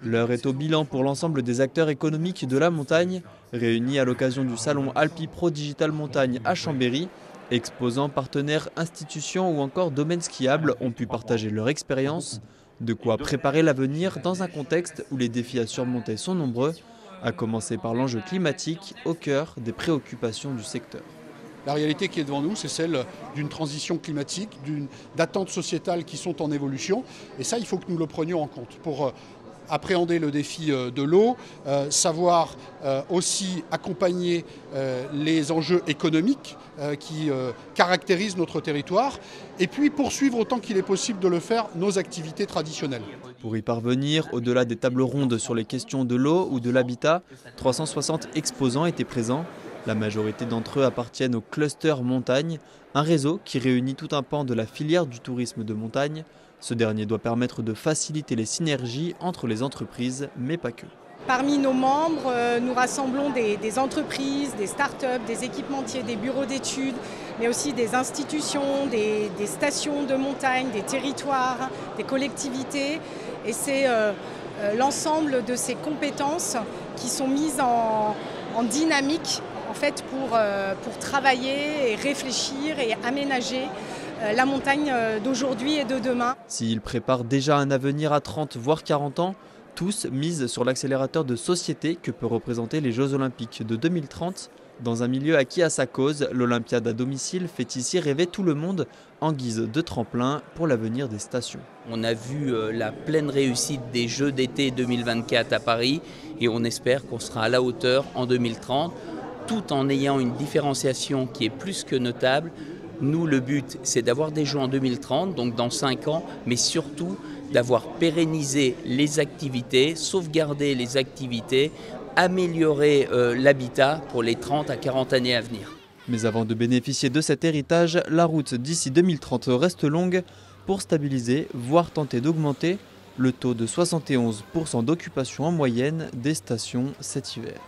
L'heure est au bilan pour l'ensemble des acteurs économiques de la montagne, réunis à l'occasion du salon Alpi Pro Digital Montagne à Chambéry. Exposants, partenaires, institutions ou encore domaines skiables ont pu partager leur expérience, de quoi préparer l'avenir dans un contexte où les défis à surmonter sont nombreux, à commencer par l'enjeu climatique au cœur des préoccupations du secteur. La réalité qui est devant nous, c'est celle d'une transition climatique, d'attentes sociétales qui sont en évolution. Et ça, il faut que nous le prenions en compte pour appréhender le défi de l'eau, savoir aussi accompagner les enjeux économiques qui caractérisent notre territoire et puis poursuivre autant qu'il est possible de le faire nos activités traditionnelles. Pour y parvenir, au-delà des tables rondes sur les questions de l'eau ou de l'habitat, 360 exposants étaient présents. La majorité d'entre eux appartiennent au cluster montagne, un réseau qui réunit tout un pan de la filière du tourisme de montagne. Ce dernier doit permettre de faciliter les synergies entre les entreprises, mais pas que. Parmi nos membres, nous rassemblons des entreprises, des start-up, des équipementiers, des bureaux d'études, mais aussi des institutions, des stations de montagne, des territoires, des collectivités. Et c'est l'ensemble de ces compétences qui sont mises en dynamique en fait, pour travailler et réfléchir et aménager la montagne d'aujourd'hui et de demain. S'ils préparent déjà un avenir à 30 voire 40 ans, tous misent sur l'accélérateur de société que peut représenter les Jeux Olympiques de 2030. Dans un milieu acquis à sa cause, l'Olympiade à domicile fait ici rêver tout le monde en guise de tremplin pour l'avenir des stations. On a vu la pleine réussite des Jeux d'été 2024 à Paris et on espère qu'on sera à la hauteur en 2030, tout en ayant une différenciation qui est plus que notable. Nous, le but, c'est d'avoir des Jeux en 2030, donc dans 5 ans, mais surtout d'avoir pérennisé les activités, sauvegardé les activités, améliorer l'habitat pour les 30 à 40 années à venir. Mais avant de bénéficier de cet héritage, la route d'ici 2030 reste longue pour stabiliser, voire tenter d'augmenter le taux de 71% d'occupation en moyenne des stations cet hiver.